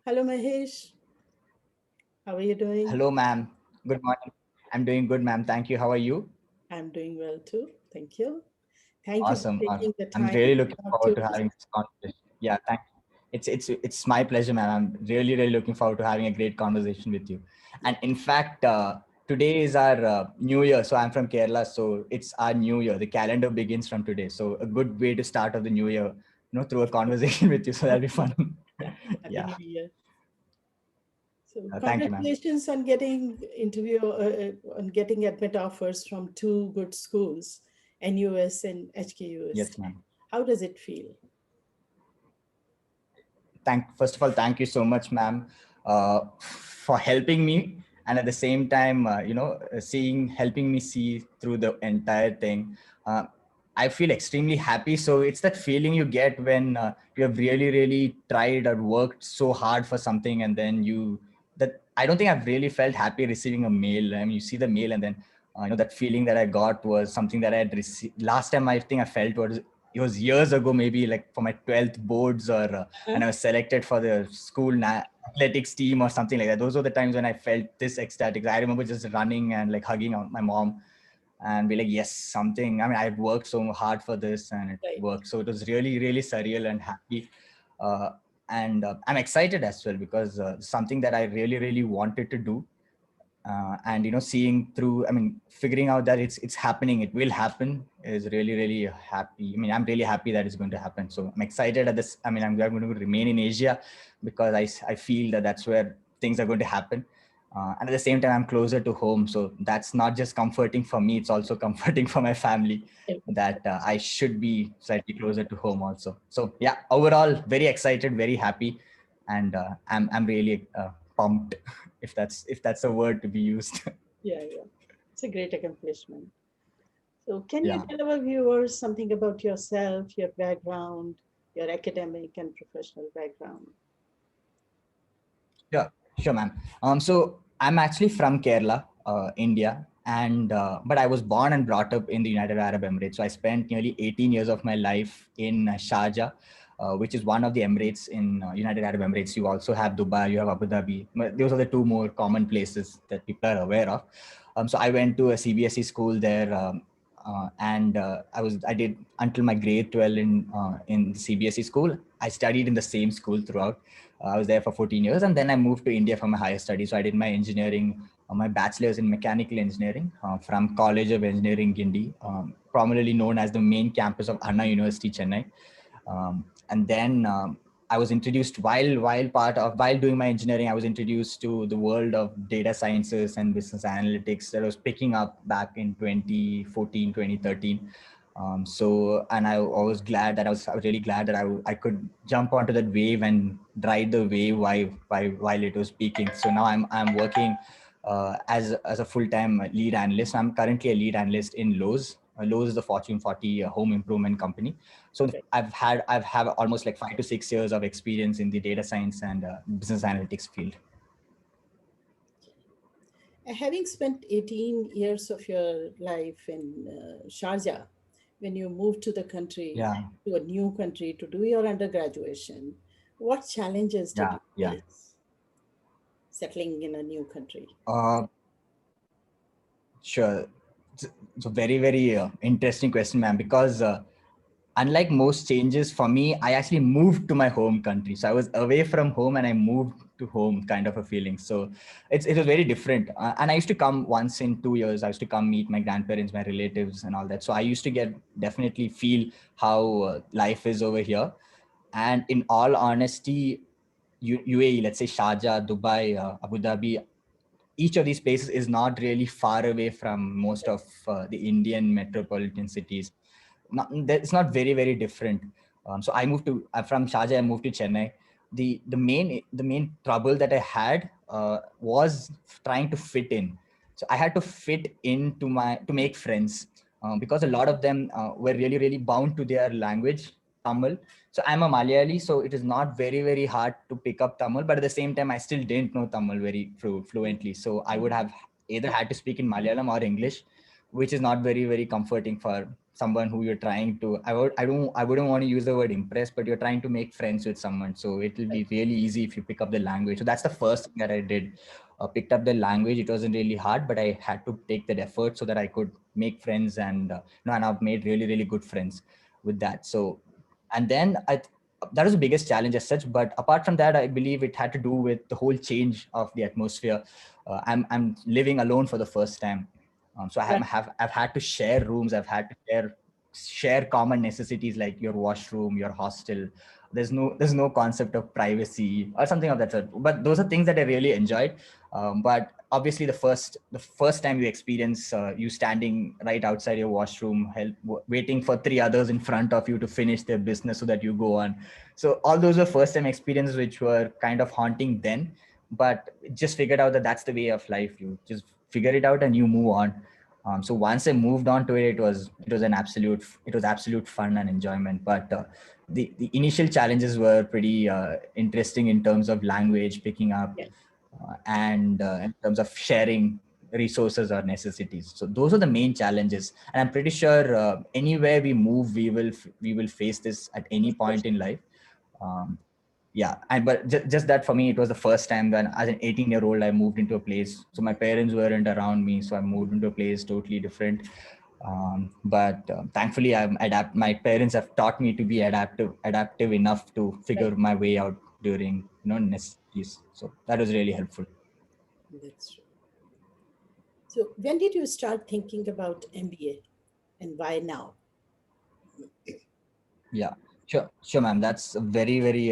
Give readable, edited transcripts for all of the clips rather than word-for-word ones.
Hello, Mahesh. How are you doing? Hello, ma'am. Good morning. I'm doing good, ma'am. Thank you. How are you? I'm doing well too. Thank you. Thank you for Awesome. taking the I'm time really to looking talk to forward to us. having this conversation. Yeah, thank you. It's my pleasure, ma'am. I'm really looking forward to having a great conversation with you. Yeah. And in fact, today is our New Year. So I'm from Kerala, so it's our New Year. The calendar begins from today. So a good way to start of the New Year, through a conversation with you. So that'll be fun. Yeah. Happy Yeah. New Year. So, Thank you, ma'am. congratulations on getting on getting admit offers from two good schools, NUS and HKUST. Yes, ma'am. How does it feel? First of all, thank you so much, ma'am, for helping me, and at the same time, helping me see through the entire thing. uh, I feel extremely happy. So it's that feeling you get when you have really tried or worked so hard for something, and then that I don't think I've really felt happy receiving a mail. I mean, you see the mail, and then that feeling that I got was something that I had received last time. I think I felt was it was years ago, maybe like for my 12th boards, or Huh? and I was selected for the school athletics team or something like that. Those were the times when I felt this ecstatic. I remember just running and like hugging out my mom and be like, yes, something. I mean, I've worked so hard for this and it Right. worked. So it was really surreal and happy. Uh, and I'm excited as well because something that I really wanted to do, and seeing through, I mean, figuring out that it's happening, it will happen, is really happy. I mean, I'm really happy that it's going to happen. So I'm excited at this. I mean, I'm going to remain in Asia because I feel that that's where things are going to happen. And at the same time, I'm closer to home, so that's not just comforting for me, it's also comforting for my family, that I should be slightly closer to home also. So yeah, overall very excited, very happy, and I'm really pumped, if that's a word to be used. Yeah, yeah. It's a great accomplishment. So, can you Yeah, tell our viewers something about yourself, your background, your academic and professional background? sure, sure, ma'am. So I'm actually from Kerala, India, and but I was born and brought up in the United Arab Emirates. So I spent nearly 18 years of my life in Sharjah, which is one of the Emirates in United Arab Emirates. You also have Dubai, you have Abu Dhabi. But those are the two more common places that people are aware of. So I went to a CBSE school there, and I did until my grade 12 in the CBSE school. I studied in the same school throughout. I was there for 14 years, and then I moved to India for my higher studies. So I did my engineering, my bachelor's in mechanical engineering from College of Engineering Gindi, prominently known as the main campus of Anna University, Chennai. And then I was introduced while doing my engineering. I was introduced to the world of data sciences and business analytics that I was picking up back in 2014, 2013. And I was glad that I was really glad that I could jump onto that wave and ride the wave while it was peaking. So now I'm working as a full-time lead analyst. I'm currently a lead analyst in Lowe's. Lowe's is the Fortune 40 home improvement company. So Right. I've have almost like 5 to 6 years of experience in the data science and business analytics field. Having spent 18 years of your life in Sharjah, when you moved to the country, Yeah, to a new country to do your undergraduation, what challenges did yeah, you yeah. face settling in a new country? Uh, sure. It's a very interesting question, ma'am, because unlike most changes for me, I actually moved to my home country. So I was away from home and I moved to home, kind of a feeling. So it was very different. And I used to come once in 2 years. I used to come meet my grandparents, my relatives, and all that. So I used to definitely feel how life is over here. And in all honesty, UAE, let's say Sharjah, Dubai, Abu Dhabi, each of these places is not really far away from most of the Indian metropolitan cities. It's not very different. So I moved to from Sharjah. I moved to Chennai. The main trouble that I had was trying to fit in. So I had to fit in to make friends, because a lot of them were really bound to their language, Tamil. So I'm a Malayali, so it is not very hard to pick up Tamil. But at the same time, I still didn't know Tamil very fluently. So I would have either had to speak in Malayalam or English, which is not very comforting someone who you're trying to, I wouldn't want to use the word impress, but you're trying to make friends with someone. So it will be really easy if you pick up the language. So that's the first thing that I did. Picked up the language. It wasn't really hard, but I had to take that effort so that I could make friends, and and I've made really, really good friends with that. So, and then that was the biggest challenge as such. But apart from that, I believe it had to do with the whole change of the atmosphere. I'm living alone for the first time. So Right. I've had to share rooms. I've had to share common necessities like your washroom, your hostel. There's no concept of privacy or something of that sort. But those are things that I really enjoyed. But obviously, the first time you experience you standing right outside your washroom, waiting for three others in front of you to finish their business so that you go on. So all those were first time experiences which were kind of haunting then, but just figured out that that's the way of life. You just figure it out and you move on. So once I moved on to it, it was absolute fun and enjoyment. But the initial challenges were pretty interesting in terms of language picking up, Yeah. and in terms of sharing resources or necessities. So those are the main challenges, and I'm pretty sure anywhere we move, we will face this at any Of course. point in life. um, yeah, and but just that for me, it was the first time when as an 18-year-old I moved into a place. So my parents weren't around me, so I moved into a place totally different. But thankfully my parents have taught me to be adaptive enough to Right. figure my way out during necessities. So that was really helpful. That's true. So when did you start thinking about MBA and why now? Yeah, sure, ma'am. That's a very, very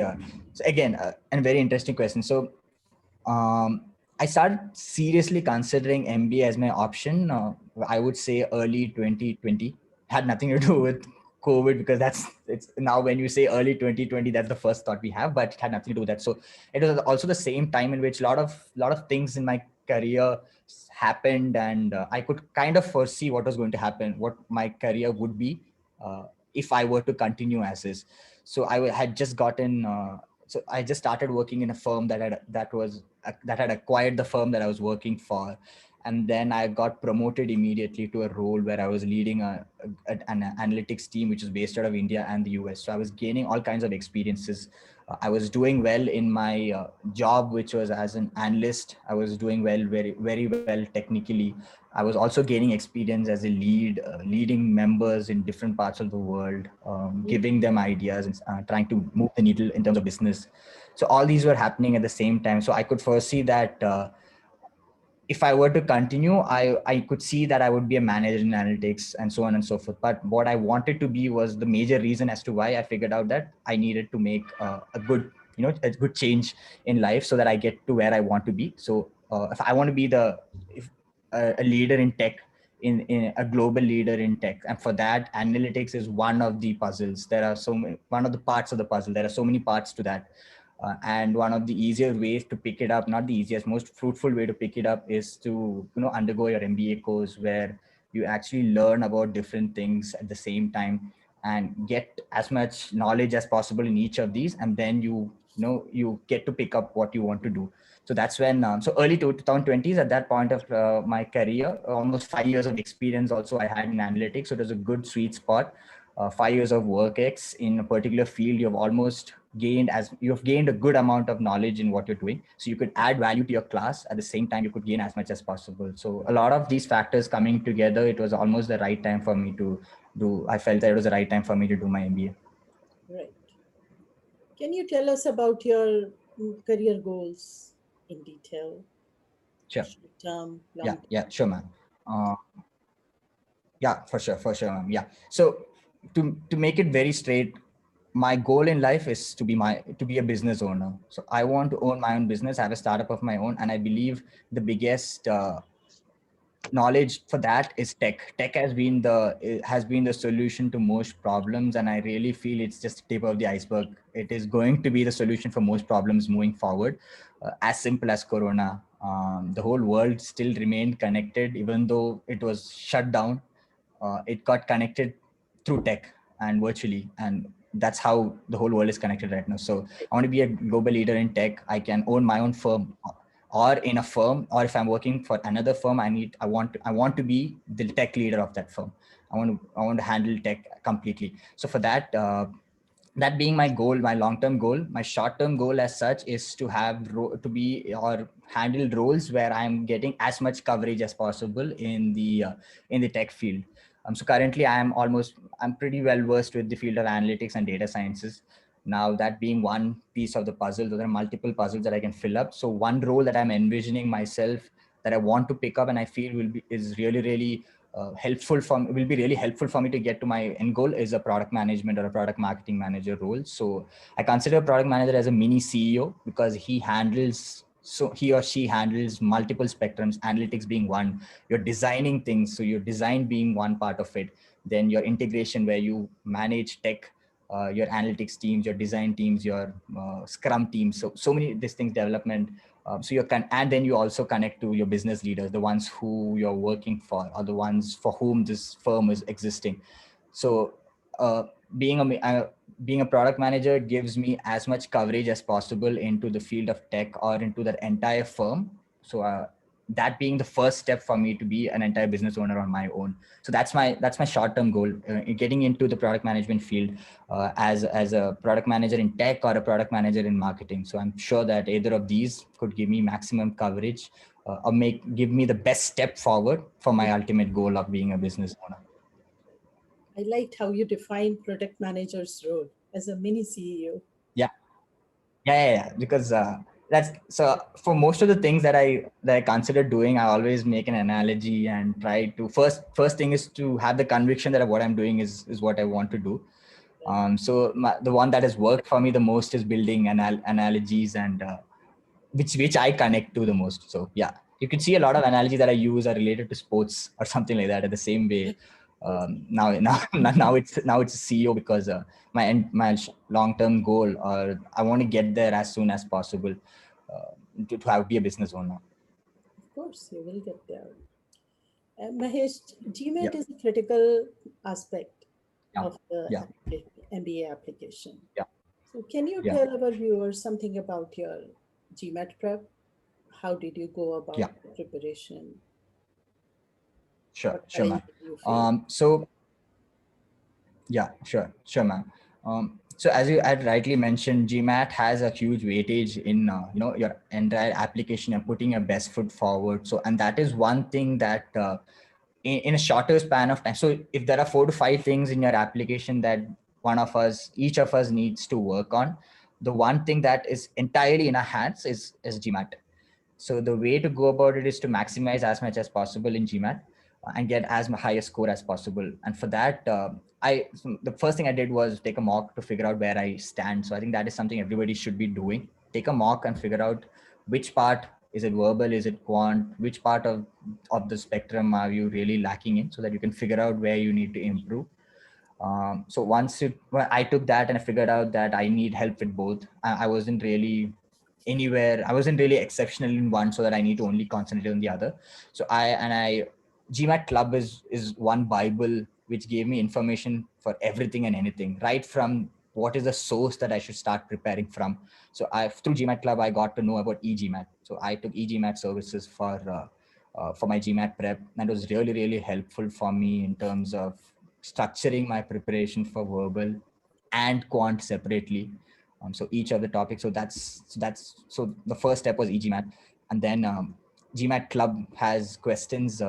so again, and very interesting question. So um, I started seriously considering MBA as my option. I would say early 2020. Had nothing to do with COVID, because it's now when you say early 2020, that's the first thought we have, but it had nothing to do with that. So it was also the same time in which a lot of things in my career happened, and I could kind of foresee what was going to happen, what my career would be uh, if I were to continue as is. So had just gotten. So I just started working in a firm that had acquired the firm that I was working for, and then I got promoted immediately to a role where I was leading an analytics team which is based out of India and the US. So I was gaining all kinds of experiences. I was doing well in my job, which was as an analyst. I was doing well, very, very well technically. I was also gaining experience as a leading members in different parts of the world, Mhm. giving them ideas and trying to move the needle in terms of business. So all these were happening at the same time. So I could foresee that if I were to continue, I could see that I would be a manager in analytics and so on and so forth. But what I wanted to be was the major reason as to why I figured out that I needed to make a good change in life so that I get to where I want to be. So if I want to be if, a leader in tech, in a global leader in tech, and for that, analytics is one of the puzzles. There are one of the parts of the puzzle. There are so many parts to that. And one of the easier ways to pick it up, not the easiest, most fruitful way to pick it up, is to undergo your MBA course, where you actually learn about different things at the same time and get as much knowledge as possible in each of these, and then you get to pick up what you want to do. So that's when so early 2020s, at that point of my career, almost 5 years of experience also I had in analytics. So it was a good sweet spot. 5 years of work ex in a particular field. You've gained a good amount of knowledge in what you're doing, so you could add value to your class. At the same time, you could gain as much as possible. So a lot of these factors coming together, it was almost the right time for me to do I felt that it was the right time for me to do my MBA. Right. Can you tell us about your career goals in detail? Sure. Short term, Yeah, long term? yeah, sure, man. uh, yeah, for sure, ma'am. Yeah. So to make it very straight, my goal in life is to be a business owner. So I want to own my own business, have a startup of my own, and I believe the biggest knowledge for that is tech has been the solution to most problems, and I really feel it's just the tip of the iceberg. It is going to be the solution for most problems moving forward. As simple as corona, the whole world still remained connected even though it was shut down. It got connected through tech and virtually, and that's how the whole world is connected right now. So I want to be a global leader in tech. I can own my own firm, or in a firm, or if I'm working for another firm, I want to be the tech leader of that firm. I want to handle tech completely. So for that, that being my goal, my long-term goal, my short-term goal as such is to have to be or handle roles where I'm getting as much coverage as possible in the tech field. So currently I'm pretty well versed with the field of analytics and data sciences. Now that being one piece of the puzzle, there are multiple puzzles that I can fill up. So one role that I'm envisioning myself that I want to pick up and I feel is really, really will be really helpful for me to get to my end goal is a product management or a product marketing manager role. So I consider a product manager as a mini CEO because he or she handles multiple spectrums, analytics being one. You're designing things, so your design being one part of it. Then your integration where you manage tech, your analytics teams, your design teams, your Scrum teams. So many these things development. So and then you also connect to your business leaders, the ones who you're working for, or the ones for whom this firm is existing. So uh, being a being a product manager gives me as much coverage as possible into the field of tech or into the entire firm. So that being the first step for me to be an entire business owner on my own. So that's my short term goal, getting into the product management field as a product manager in tech or a product manager in marketing. So I'm sure that either of these could give me maximum coverage or give me the best step forward for my ultimate goal of being a business owner. I liked how you defined product manager's role as a mini CEO. Yeah. Yeah. Because that's so for most of the things that I consider doing, I always make an analogy and try to first thing is to have the conviction that what I'm doing is what I want to do. So the one that has worked for me the most is building analogies and which I connect to the most. So yeah, you can see a lot of analogies that I use are related to sports or something like that. At the same way, Yes. now it's CEO because my long term goal, or I want to get there as soon as possible to be a business owner. Of course, you will get there. Mahesh, Yeah, GMAT is a critical aspect yeah, of the yeah, MBA application. yeah, So, can you yeah, tell our viewers something about your GMAT prep? How did you go yeah. about the preparation? Sure, What sure, ma'am. challenges you face? So yeah, sure, ma'am. So as you had rightly mentioned, GMAT has a huge weightage in your entire application and putting your best foot forward. So and that is one thing that in a shorter span of time. So if there are 4 to 5 things in your application that each of us needs to work on, the one thing that is entirely in our hands is GMAT. So the way to go about it is to maximize as much as possible in GMAT and get as high a score as possible. And for that, the first thing I did was take a mock to figure out where I stand. So I think that is something everybody should be doing. Take a mock and figure out which part is it verbal, is it quant, which part of the spectrum are you really lacking in, so that you can figure out where you need to improve. So well, I took that and I figured out that I need help with both. I wasn't really anywhere. I wasn't really exceptional in one, so that I need to only concentrate on the other. So GMAT Club is one Bible which gave me information for everything and anything, right from what is the source that I should start preparing from. So through GMAT Club I got to know about eGMAT. So I took eGMAT services for my GMAT prep, and it was really, really helpful for me in terms of structuring my preparation for verbal and quant separately. So each of the topics. So the first step was eGMAT, and then GMAT Club has questions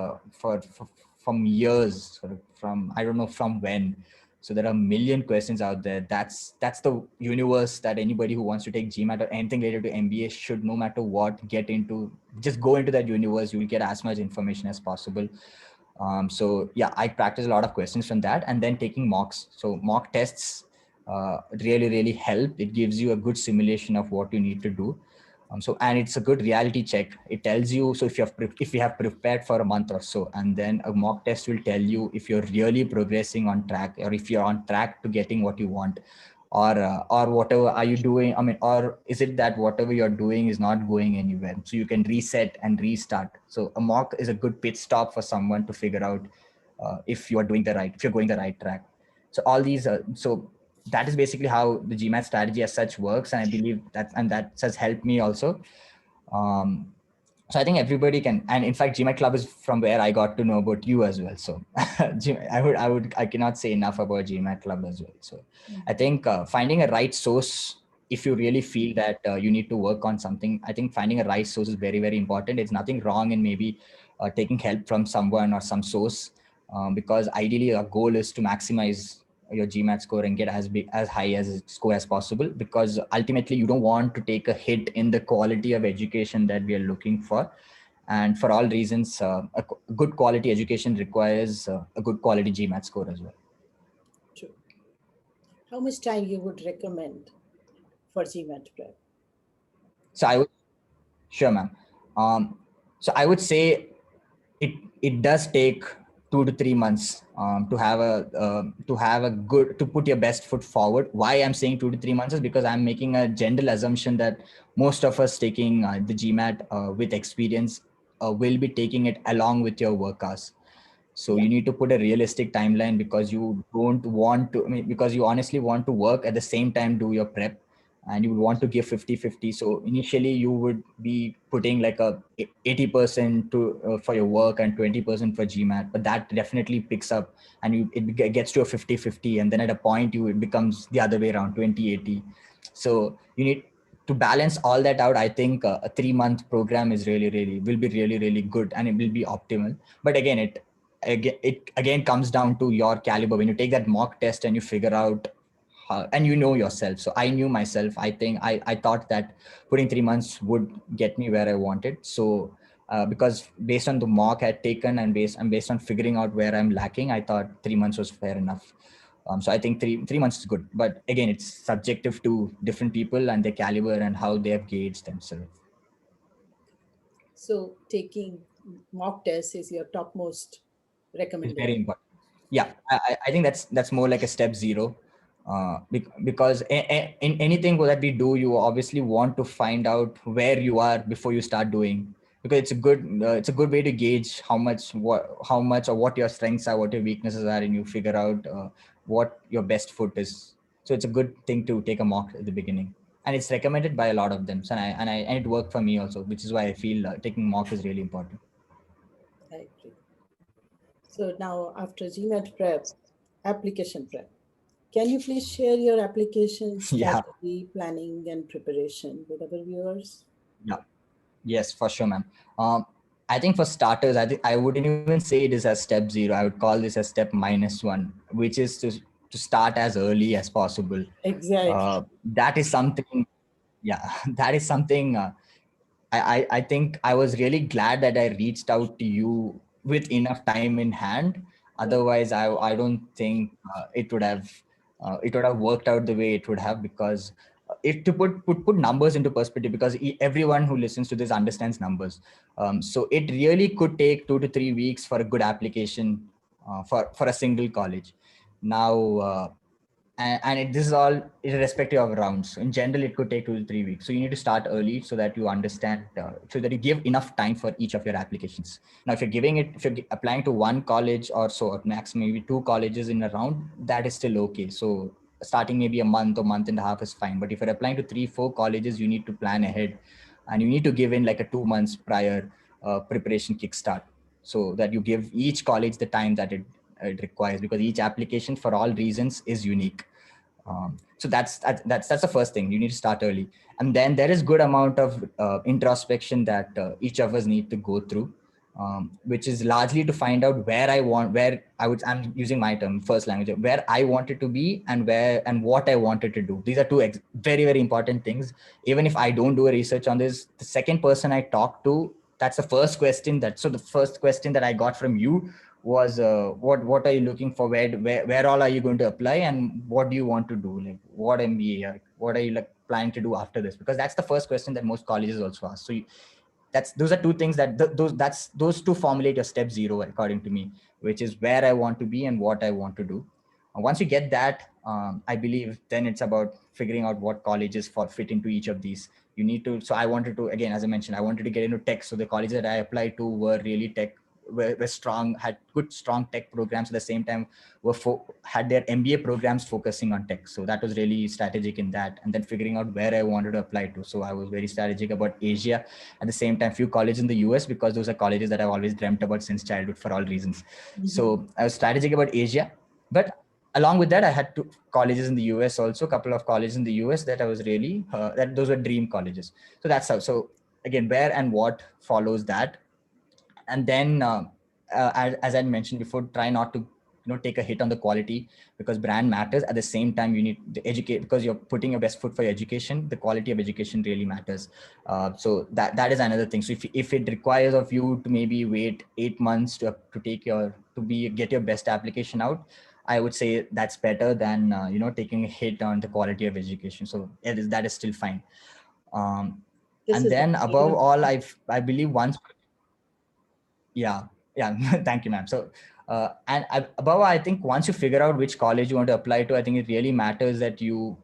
from years, sort of from I don't know from when. So there are a million questions out there. That's the universe that anybody who wants to take GMAT or anything related to MBA should, no matter what, get into. Just go into that universe. You will get as much information as possible. So yeah, I practice a lot of questions from that, and then taking mocks. So mock tests really, really help. It gives you a good simulation of what you need to do. So and it's a good reality check. It tells you, so if you have prepared for a month or so, and then a mock test will tell you if you're really progressing on track, or if you're on track to getting what you want, or whatever are you doing. I mean, or is it that whatever you're doing is not going anywhere, so you can reset and restart. So a mock is a good pit stop for someone to figure out if you're going the right track. So all these so that is basically how the GMAT strategy as such works, and I believe that has helped me also. um, So I think everybody can, and in fact, GMAT Club is from where I got to know about you as well. So I cannot say enough about GMAT Club as well. So I Mhm. think finding a right source, if you really feel that you need to work on something, I think finding a right source is very, very important. It's nothing wrong in maybe taking help from someone or some source, because ideally our goal is to maximize your GMAT score and get as big, as high as score as possible, because ultimately you don't want to take a hit in the quality of education that we are looking for. And for all reasons, good quality education requires a good quality GMAT score as well. True. How much time you would recommend for GMAT prep? So I would, sure, ma'am. Um, so I would say it it does take 2 to 3 months to have a good, to put your best foot forward. Why I'm saying 2 to 3 months is because I'm making a general assumption that most of us taking the GMAT with experience will be taking it along with your work hours. So Yeah. you need to put a realistic timeline, because you don't want to, I mean, because you honestly want to work at the same time, do your prep, and you would want to give 50-50. So initially you would be putting like a 80% to for your work and 20% for GMAT, but that definitely picks up, and it gets to a 50-50, and then at a point it becomes the other way around, 20-80. So you need to balance all that out. I think a 3 month program is really will be really good, and it will be optimal. But again, it again comes down to your caliber. When you take that mock test and you figure out how, and you know yourself. So I knew myself. I think I thought that putting 3 months would get me where I wanted. So because based on the mock I had taken, and based on figuring out where I'm lacking, I thought 3 months was fair enough. So I think three months is good, but again, it's subjective to different people and their caliber and how they have gauged themselves. So taking mock tests is your topmost It's very recommendation. important. Yeah, I think that's more like a step zero, because in anything that we do, you obviously want to find out where you are before you start doing, because it's a good way to gauge how much or what your strengths are, what your weaknesses are, and you figure out what your best foot is. So it's a good thing to take a mock at the beginning, and it's recommended by a lot of them. So and it worked for me also, which is why I feel taking mock is really important. I agree. So now after GMAT prep, application prep. Can you please share your application Yeah. strategy, planning, and preparation with our viewers? Yeah. Yes, for sure, ma'am. Um, I think for starters, I think I wouldn't even say it is a step zero. I would call this a step -1, which is to start as early as possible. Exactly. That is something. Yeah, that is something. I think I was really glad that I reached out to you with enough time in hand. Yeah. Otherwise, I don't think it would have worked out the way it would have, because if to put numbers into perspective, because everyone who listens to this understands numbers. So it really could take 2 to 3 weeks for a good application for a single college. Now. This is all irrespective of rounds. So in general, it could take 2 to 3 weeks. So you need to start early so that you understand, so that you give enough time for each of your applications. Now, if you're applying to one college or so, or max maybe two colleges in a round, that is still okay. So starting maybe a month or month and a half is fine. But if you're applying to 3-4 colleges, you need to plan ahead, and you need to give in like a 2 months prior preparation kickstart, so that you give each college the time that it requires, because each application for all reasons is unique. So that's the first thing. You need to start early, and then there is good amount of introspection that each of us need to go through, which is largely to find out I'm using my term first language, where I wanted to be, and what I wanted to do. These are two very important things. Even if I don't do a research on this, the second person I talk to, that's the first question. The first question that I got from you was, what are you looking for, where all are you going to apply, and what do you want to do, like what MBA, what are you like planning to do after this, because that's the first question that most colleges also ask. So those are two things that those two formulate your step zero, according to me, which is where I want to be and what I want to do. Once you get that, I believe then it's about figuring out what colleges fit into each of these. You need to, so I wanted to, again, as I mentioned, I wanted to get into tech, so the colleges that I applied to were really tech, were strong, had good strong tech programs, at the same time had their MBA programs focusing on tech. So that was really strategic in that. And then figuring out where I wanted to apply to. So I was very strategic about Asia. At the same time, few colleges in the US, because those are colleges that I've always dreamt about since childhood for all reasons. So I was strategic about Asia. But along with that, I had two colleges in the US also, a couple of colleges in the US that I was really, that those were dream colleges. So that's how. So again, where and what follows that. And then as I mentioned before, try not to take a hit on the quality, because brand matters. At the same time, you need to educate, because you're putting your best foot for your education. The quality of education really matters. So that is another thing. So if it requires of you to maybe wait 8 months to get your best application out, I would say that's better than taking a hit on the quality of education. So that is still fine. And then above all, I believe once. Yeah. Thank you, ma'am. So above, I think once you figure out which college you want to apply to, I think it really matters that you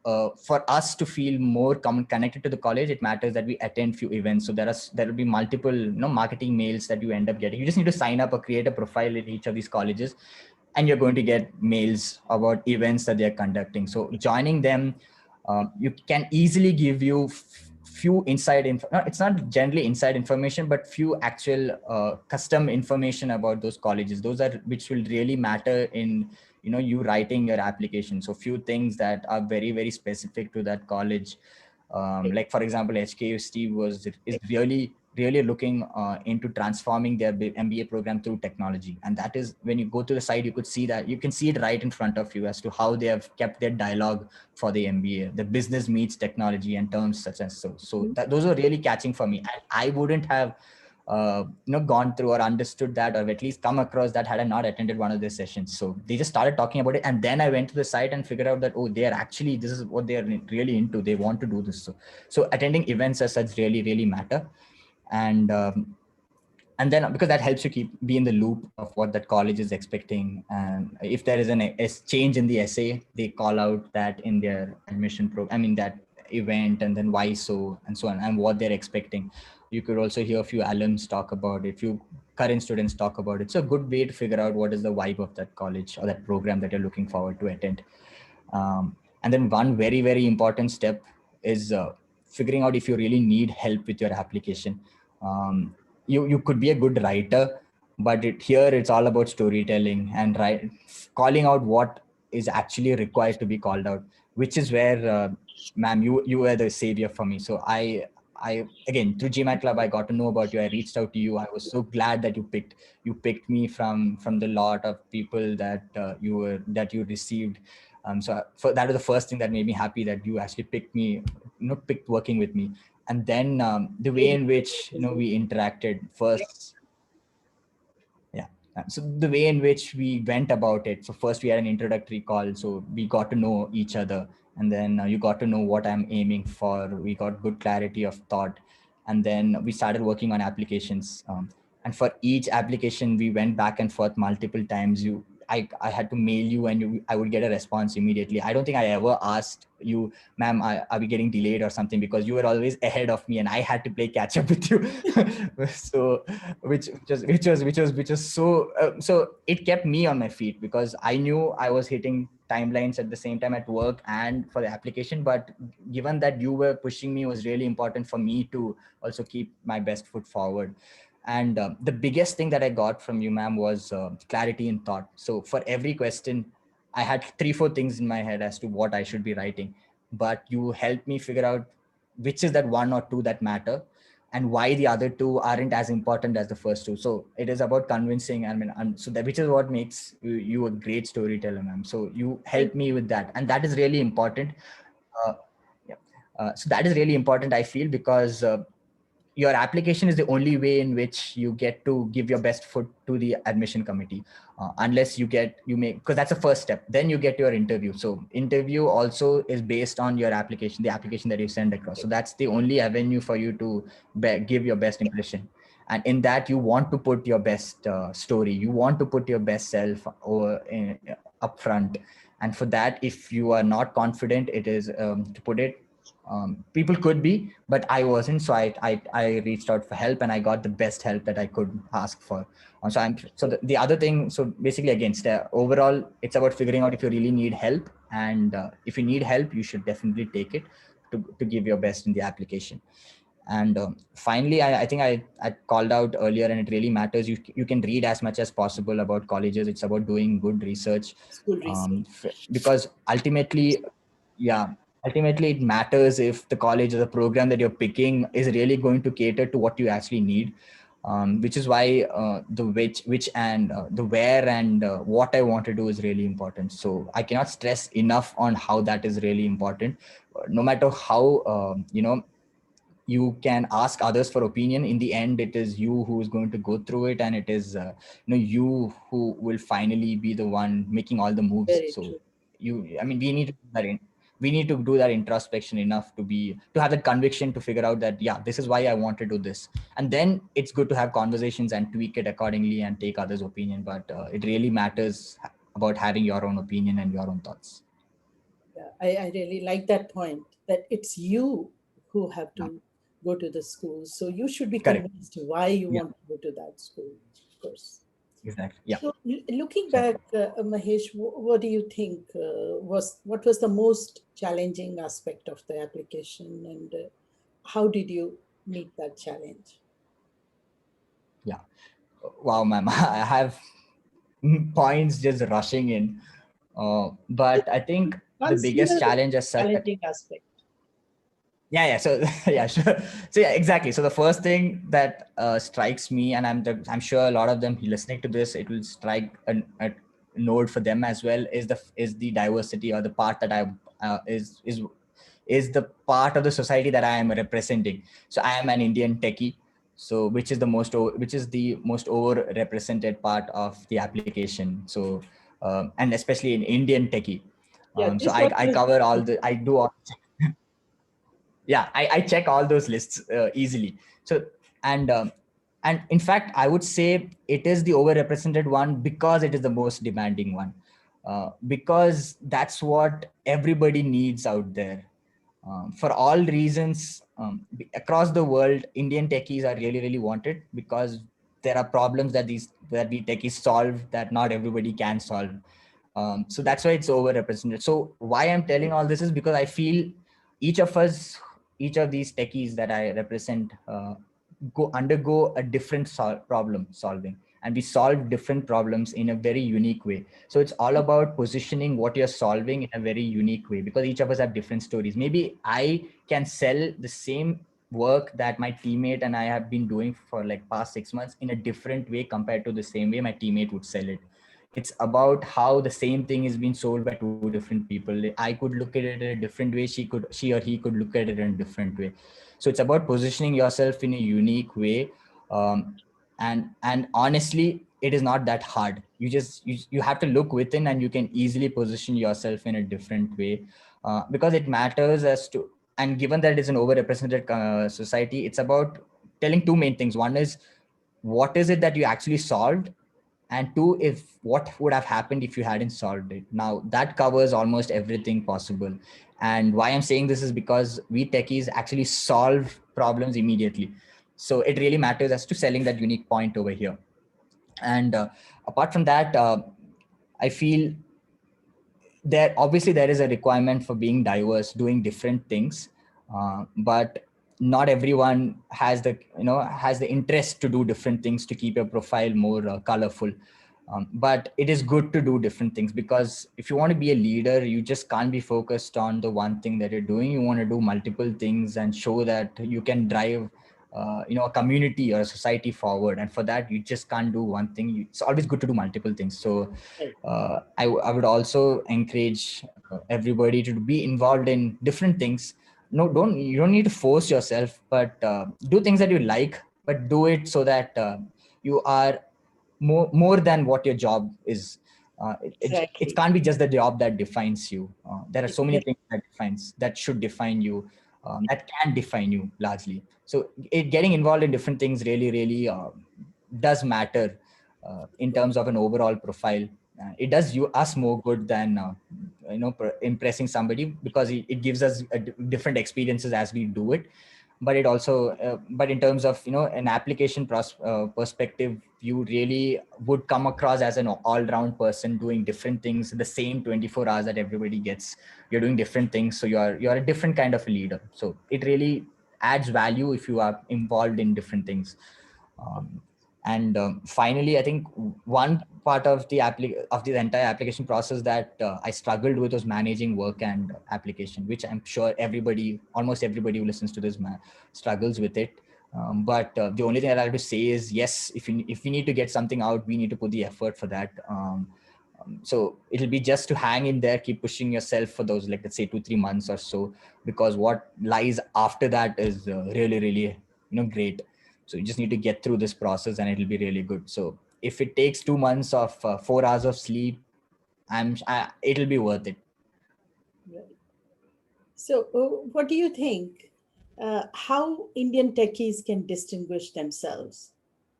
for us to feel more connected to the college, it matters that we attend few events. So there will be multiple marketing mails that you end up getting. You just need to sign up or create a profile in each of these colleges, and you're going to get mails about events that they're conducting. So joining them, you can easily give you few inside it's not generally inside information, but few actual custom information about those colleges. Those are which will really matter in you writing your application. So few things that are very, very specific to that college. Like for example, HKUST is really looking into transforming their MBA program through technology. And that is, when you go to the site, you can see it right in front of you as to how they have kept their dialogue for the MBA. The business meets technology and terms such as so those are really catching for me. And I wouldn't have gone through or understood that, or at least come across that, had I not attended one of their sessions. So they just started talking about it, and then I went to the site and figured out that, oh, they are actually, this is what they are really into. They want to do this. So attending events as such really, really matter. And then, because that helps you be in the loop of what that college is expecting. And if there is a change in the essay, they call out that in their admission program, that event, and then why so, and so on, and what they're expecting. You could also hear a few alums talk about it, few current students talk about it. It's a good way to figure out what is the vibe of that college or that program that you're looking forward to attend. And then one very, very important step is figuring out if you really need help with your application. You could be a good writer, but here it's all about storytelling and calling out what is actually required to be called out, which is where, ma'am, you were the savior for me. So I again, through GMAT Club, I got to know about you. I reached out to you. I was so glad that you picked me from the lot of people that you received. So that was the first thing that made me happy, that you actually picked working with me. And then the way in which we interacted first. Yeah. So the way in which we went about it. So first we had an introductory call. So we got to know each other. And then you got to know what I'm aiming for. We got good clarity of thought. And then we started working on applications. And for each application, we went back and forth multiple times. I had to mail you, and I would get a response immediately. I don't think I ever asked you, ma'am, are we getting delayed or something, because you were always ahead of me and I had to play catch up with you. So which was so it kept me on my feet, because I knew I was hitting timelines at the same time at work and for the application. But given that you were pushing me, it was really important for me to also keep my best foot forward. And the biggest thing that I got from you, ma'am, was clarity in thought. So for every question, I had 3-4 things in my head as to what I should be writing, but you helped me figure out which is that 1 or 2 that matter, and why the other 2 aren't as important as the first 2. So it is about convincing. So that, which is what makes you a great storyteller, ma'am. So you helped me with that, and that is really important. So that is really important, I feel, because your application is the only way in which you get to give your best foot to the admission committee, unless because that's the first step. Then you get your interview. So interview also is based on your application, the application that you send across. So that's the only avenue for you to give your best impression. And in that, you want to put your best story. You want to put your best self up front. And for that, if you are not confident, it is to put it, People could be, but I wasn't. So I reached out for help, and I got the best help that I could ask for. The other thing, so basically again, overall, it's about figuring out if you really need help, and if you need help, you should definitely take it to give your best in the application. And finally, I think I called out earlier, and it really matters. You can read as much as possible about colleges. It's about doing good research, School research. because ultimately, yeah, ultimately it matters if the college or the program that you're picking is really going to cater to what you actually need. Which is why the which and the where and what I want to do is really important. So I cannot stress enough on how that is really important. No matter how you can ask others for opinion, in the end it is you who is going to go through it, and it is you who will finally be the one making all the moves. Very So true. I mean, we need to do that introspection enough to have that conviction to figure out that, yeah, this is why I want to do this. And then it's good to have conversations and tweak it accordingly and take others' opinion, but it really matters about having your own opinion and your own thoughts. Yeah, I really like that point, that it's you who have Yeah, to go to the school. So you should be correct. convinced why you Yeah, want to go to that school, of course. exactly. Yeah, So looking exactly. back, Mahesh, what do you think what was the most challenging aspect of the application, and how did you meet that challenge? Yeah. Wow, ma'am. I have points just rushing in. But I think the biggest Consider the challenge as such that, challenging aspect. yeah, yeah. So yeah, sure. So yeah, exactly. So the first thing that strikes me, and I'm sure a lot of them listening to this, it will strike a note for them as well, is the diversity, or the part that I is the part of the society that I am representing. So I am an Indian techie, so which is the most overrepresented part of the application. So and especially in Indian techie. Yeah, So this what I was cover all the I do all, yeah, I check all those lists easily. So and and in fact, I would say it is the overrepresented one because it is the most demanding one, because that's what everybody needs out there. For all reasons, across the world, Indian techies are really really wanted, because there are problems that we techies solve that not everybody can solve. So that's why it's overrepresented. So why I'm telling all this is because I feel each of us, each of these techies that I represent, undergo a different problem solving, and we solve different problems in a very unique way. So it's all about positioning what you're solving in a very unique way, because each of us have different stories. Maybe I can sell the same work that my teammate and I have been doing for like past 6 months in a different way compared to the same way my teammate would sell it. It's about how the same thing is being sold by two different people. I could look at it in a different way, she or he could look at it in a different way. So it's about positioning yourself in a unique way. And honestly, it is not that hard. You have to look within, and you can easily position yourself in a different way, because it matters as to, and given that it's an overrepresented society, it's about telling two main things. One is, what is it that you actually solved, and two, if what would have happened if you hadn't solved it. Now that covers almost everything possible. And why I'm saying this is because we techies actually solve problems immediately. So it really matters as to selling that unique point over here. And apart from that, I feel there is a requirement for being diverse, doing different things, but not everyone has the interest to do different things to keep your profile more colorful. But it is good to do different things, because if you want to be a leader, you just can't be focused on the one thing that you're doing. You want to do multiple things and show that you can drive a community or a society forward. And for that, you just can't do one thing. It's always good to do multiple things. So Right. I would also encourage everybody to be involved in different things. No, you don't need to force yourself, but do things that you like, but do it so that you are more than what your job is. It Exactly. can't be just the job that defines you. There are so many Exactly. things that should define you, that can define you largely. So getting involved in different things really really does matter in terms of an overall profile. it does you us more good than impressing somebody, because it gives us different experiences as we do it. But it also but in terms of an application perspective, you really would come across as an all-round person doing different things the same 24 hours that everybody gets. You're doing different things, so you're a different kind of a leader. So it really adds value if you are involved in different things. And finally, I think one part of the entire application process that I struggled with was managing work and application, which I'm sure almost everybody who listens to this struggles with it. But the only thing that I have to say is, yes, if we need to get something out, we need to put the effort for that. So it'll be just to hang in there, keep pushing yourself for those, like, let's say 2-3 months or so, because what lies after that is really, really, great. So you just need to get through this process and it'll be really good. So if it takes 2 months of 4 hours of sleep, it'll be worth it. Right. So what do you think, how Indian techies can distinguish themselves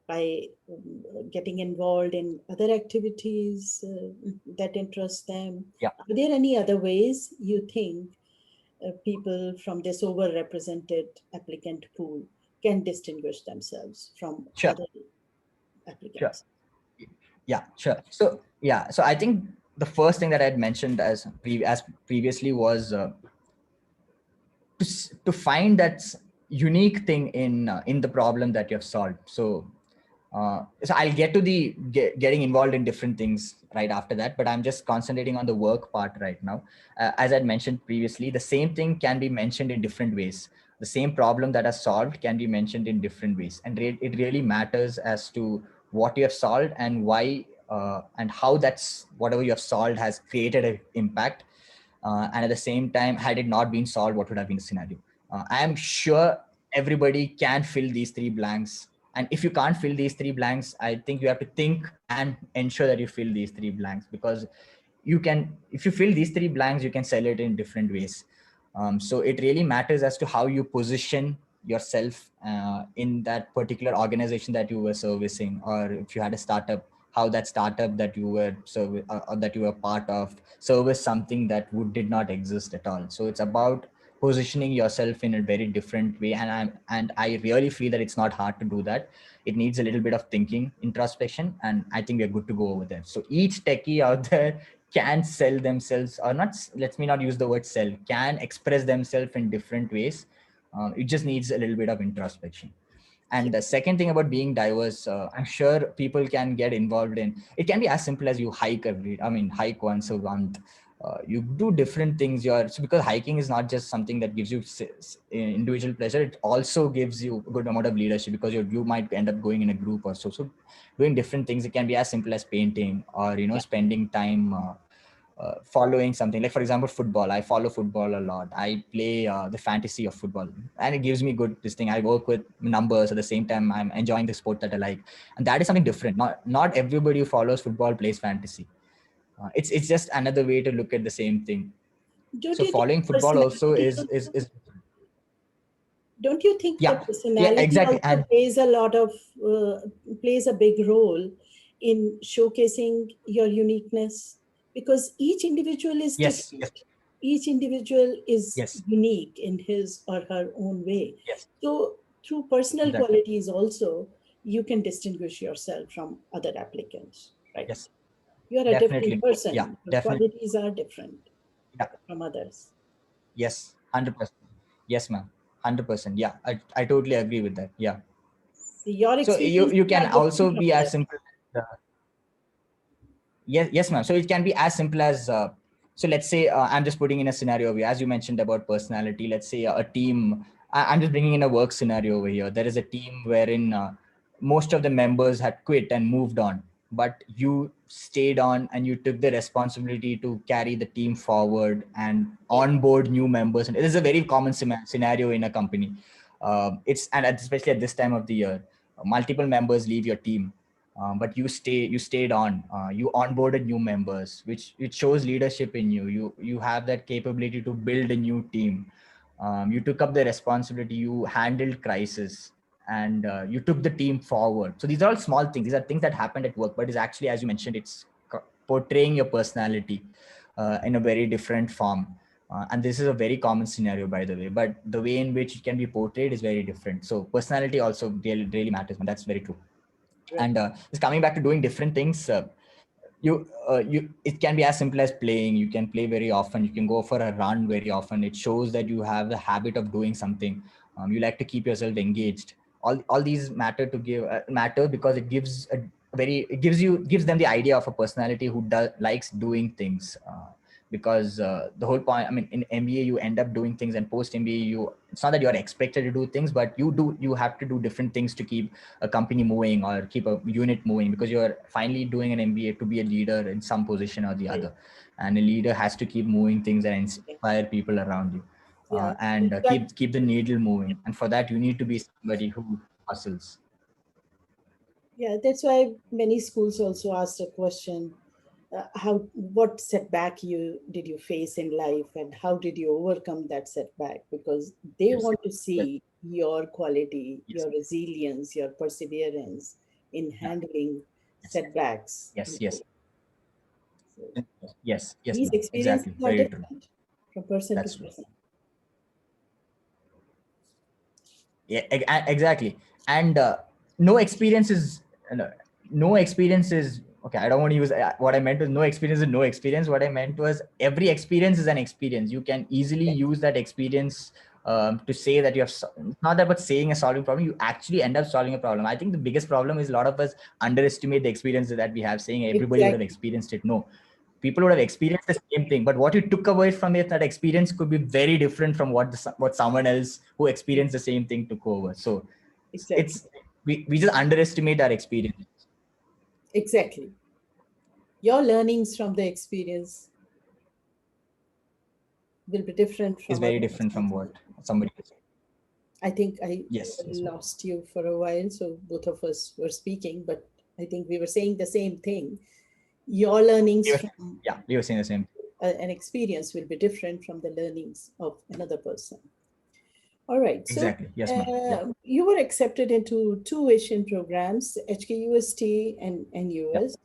by getting involved in other activities that interest them? Yeah. Are there any other ways you think people from this overrepresented applicant pool can distinguish themselves from other applicants? Sure. Yeah, sure. So I think the first thing that I'd mentioned as previously was to find that unique thing in the problem that you have solved. So I'll get to the getting involved in different things right after that, but I'm just concentrating on the work part right now. As I'd mentioned previously, the same thing can be mentioned in different ways. The same problem that is solved can be mentioned in different ways, and it really matters as to what you have solved and why, and how that's whatever you have solved has created an impact. And at the same time, had it not been solved, what would have been the scenario? I am sure everybody can fill these 3 blanks. And if you can't fill these 3 blanks, I think you have to think and ensure that you fill these 3 blanks, because if you fill these 3 blanks, you can sell it in different ways. So it really matters as to how you position yourself in that particular organization that you were servicing, or if you had a startup, how that startup that you were that you were part of service something that did not exist at all. So it's about positioning yourself in a very different way, and I really feel that it's not hard to do that. It needs a little bit of thinking, introspection, and I think we're good to go over there. So each techie out there can sell themselves, or not, let me not use the word sell, can express themselves in different ways. It just needs a little bit of introspection. And the second thing about being diverse, I'm sure people can get involved in. It can be as simple as you hike once a month. You do different things. So because hiking is not just something that gives you individual pleasure, it also gives you a good amount of leadership, because you might end up going in a group or so. So doing different things, it can be as simple as painting, or spending time following something. Like, for example, football. I follow football a lot. I play the fantasy of football, and it gives me good this thing. I work with numbers at the same time. I'm enjoying the sport that I like, and that is something different. Not everybody who follows football plays fantasy. It's just another way to look at the same thing. Don't So you think following football also personality is don't you think that yeah, personality exactly. also And plays a big role in showcasing your uniqueness? Because each individual is yes, different. Each individual is yes, unique in his or her own way. yes, So through personal exactly. qualities also, you can distinguish yourself from other applicants, right? Yes, You're a different definitely. Yeah, person. Your definitely. qualities are different Yeah. from others. Yes, 100%. Yes, ma'am. 100%. Yeah, I totally agree with that. Yeah. So your So experiences you can are different also from be as others. simple as, yes, ma'am. So it can be as simple as, so let's say I'm just putting in a scenario over here, as you mentioned about personality. Let's say a team, I'm just bringing in a work scenario over here. There is a team wherein most of the members had quit and moved on, but you stayed on and you took the responsibility to carry the team forward and Yeah. onboard new members. And it is a very common scenario in a company. Especially at this time of the year, multiple members leave your team, but you stayed on. You onboarded new members, which it shows leadership in you. You have that capability to build a new team. You took up the responsibility. You handled crisis, and you took the team forward. So these are all small things. These are things that happened at work, but it's actually, as you mentioned, it's portraying your personality in a very different form. And this is a very common scenario, by the way, but the way in which it can be portrayed is very different. So personality also really matters, and that's very true. Right. And just coming back to doing different things, you it can be as simple as playing. You can play very often, you can go for a run very often. It shows that you have the habit of doing something. You like to keep yourself engaged. All these matter to give matter, because it gives a gives them the idea of a personality who likes doing things. Because the whole point, I mean, in MBA you end up doing things, and post MBA it's not that you're expected to do things, but you have to do different things to keep a company moving or keep a unit moving, because you're finally doing an MBA to be a leader in some position or the other. And a leader has to keep moving things and inspire people around you, and keep the needle moving. And for that, you need to be somebody who hustles. Yeah, that's why many schools also asked a question: what setback did you face in life, and how did you overcome that setback? Because they Yes. want to see your quality, Yes. your resilience, your perseverance in handling setbacks. Yes. Yes. So Yes, these ma'am. experiences Exactly. are Very true. different from person to That's true. person. Yeah, exactly. And no experience is no experience is okay. I don't want to use what I meant was no experience is no experience. What I meant was every experience is an experience. You can easily use that experience to say that you have not about saying a solving problem. You actually end up solving a problem. I think the biggest problem is a lot of us underestimate the experiences that we have, saying everybody would have Exactly. experienced it. No, people would have experienced the same thing, but what you took away from it, that experience could be very different from what someone else who experienced the same thing took over. So Exactly. it's we just underestimate our experience. Exactly. Your learnings from the experience will be different Is from very other different from person's. what somebody else. I think I Yes, ma'am. lost you for a while, so both of us were speaking, but I think we were saying the same thing. Your learnings from We were saying the same. an experience will be different from the learnings of another person. All right, so Exactly. Yes, ma'am. Yeah. you were accepted into two Asian programs, HKUST and Yeah. NUS.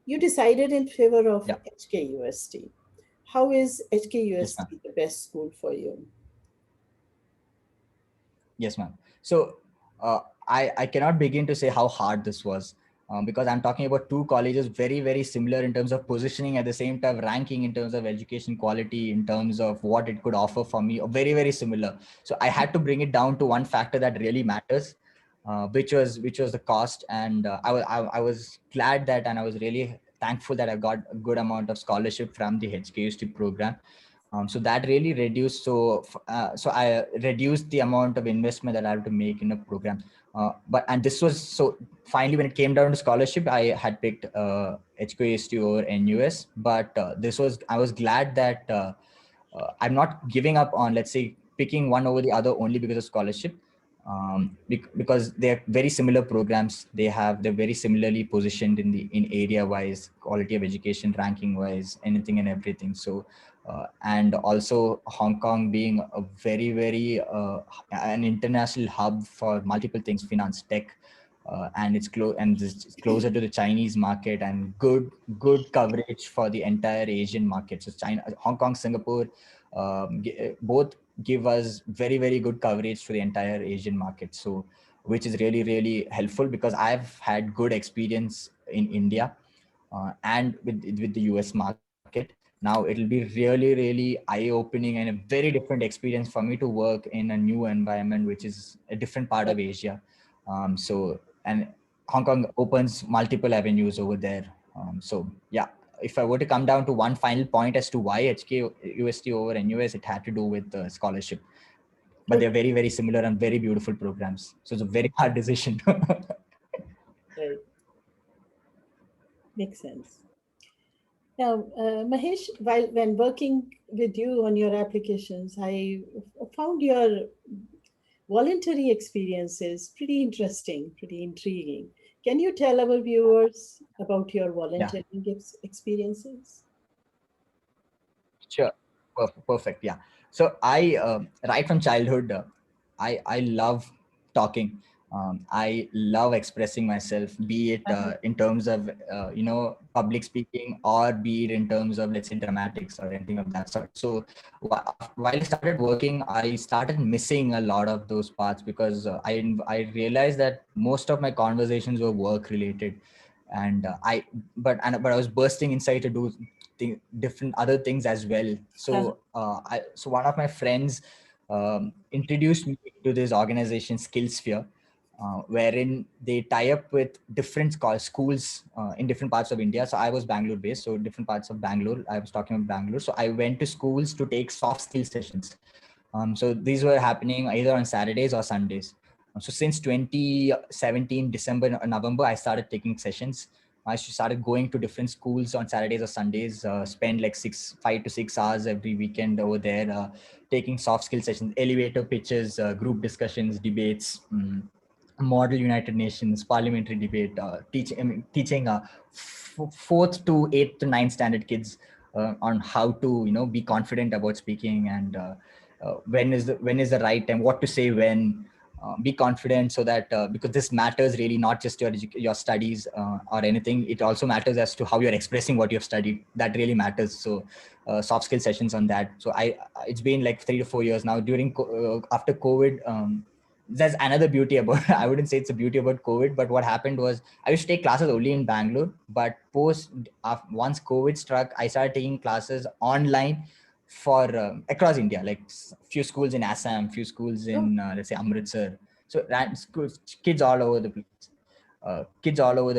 You decided in favor of Yeah. HKUST. How is Yes, ma'am. HKUST the best school for you? Yes, ma'am. So I cannot begin to say how hard this was, because I'm talking about two colleges very similar in terms of positioning, at the same time ranking in terms of education quality, in terms of what it could offer for me, very similar. So I had to bring it down to one factor that really matters, which was the cost. And I was glad that, and I was really thankful that I got a good amount of scholarship from the HKUST program. So that really reduced. So I reduced the amount of investment that I have to make in a program. And this was, so finally when it came down to scholarship, I had picked HKUST over NUS. But I was glad that I'm not giving up on, let's say, picking one over the other only because of scholarship. Because they're very similar programs. They're very similarly positioned in area wise, quality of education, ranking wise, anything and everything. So and also Hong Kong being a very an international hub for multiple things, finance, tech, and it's closer to the Chinese market, and good coverage for the entire Asian market. So China, Hong Kong, Singapore, both give us very good coverage to the entire Asian market. So which is really helpful, because I've had good experience in India and with the US market. Now it'll be really eye-opening and a very different experience for me to work in a new environment, which is a different part of Asia. And Hong Kong opens multiple avenues over there. So yeah, if I were to come down to one final point as to why HKUST over NUS, it had to do with the scholarship. But they're Okay, very similar and very beautiful programs. So it's a very hard decision. right. Makes sense. Now, Mahesh, when working with you on your applications, I found your voluntary experiences pretty interesting, pretty intriguing. Can you tell our viewers about your Yeah. volunteering experiences? Sure. Perfect. Yeah. So I, right from childhood, I love talking. I love expressing myself, be it in terms of public speaking, or be it in terms of, let's say, dramatics or anything of that sort. So while I started working, I started missing a lot of those parts, because I realized that most of my conversations were work related, and but I was bursting inside to do different other things as well. So so one of my friends introduced me to this organization, Skillsphere, wherein they tie up with different schools in different parts of India. So I was Bangalore based, so different parts of Bangalore. I was talking about Bangalore. So I went to schools to take soft skill sessions. So these were happening either on Saturdays or Sundays. So since 2017, December, November, I started taking sessions. I started going to different schools on Saturdays or Sundays, spend like 5 to 6 hours every weekend over there, taking soft skill sessions, elevator pitches, group discussions, debates, model United Nations, parliamentary debate, teaching fourth to eighth to ninth standard kids on how to be confident about speaking, and when is the right time, what to say when. Be confident, so that because this matters really, not just your studies or anything. It also matters as to how you're expressing what you've studied. That really matters. So soft skill sessions on that. So it's been like 3 to 4 years now. After COVID, there's another beauty about I wouldn't say it's a beauty about COVID, but what happened was I used to take classes only in Bangalore, but once COVID struck, I started taking classes online for across India, like few schools in Assam, few schools in let's say Amritsar. So schools, kids all over the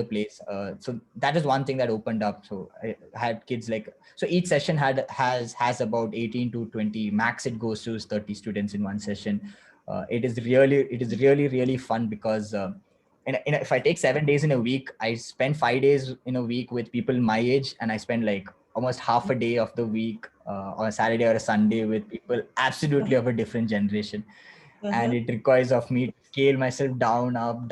place. So that is one thing that opened up. So I had kids like, so each session has about 18 to 20 max. It goes to 30 students in one session. It is really fun, because if I take 7 days in a week, I spend 5 days in a week with people my age, and I spend like almost half a day of the week on a Saturday or a Sunday with people absolutely of a different generation. And it requires of me to scale myself down, up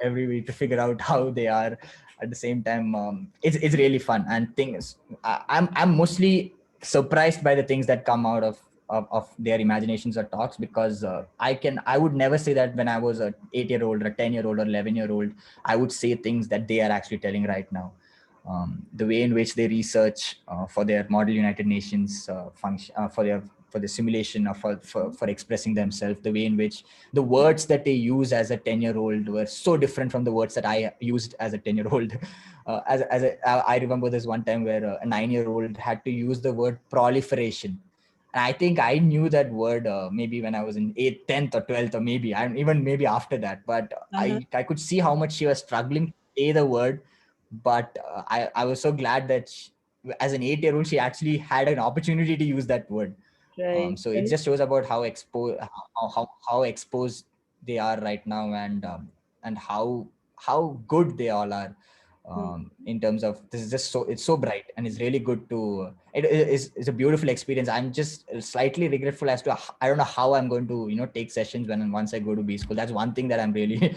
every week to figure out how they are. At the same time, it's really fun, and things I'm mostly surprised by the things that come out of their imaginations or talks, because I would never say that when I was a 8-year-old or a 10-year-old or 11-year-old, I would say things that they are actually telling right now. The way in which they research for their model United Nations function, for the simulation, or for expressing themselves, the way in which the words that they use as a 10-year-old were so different from the words that I used as a 10-year-old. I remember this one time where a 9-year-old had to use the word proliferation. And I think I knew that word maybe when I was in 8th, 10th, or 12th, or maybe after that. But I could see how much she was struggling to say the word. But I was so glad that as an 8-year-old, she actually had an opportunity to use that word. So it just shows about how exposed they are right now, and how good they all are. In terms of, this is just so, it's so bright, and it's really good to it's a beautiful experience. I'm just slightly regretful as to I don't know how I'm going to take sessions once I go to B school. That's one thing that I'm really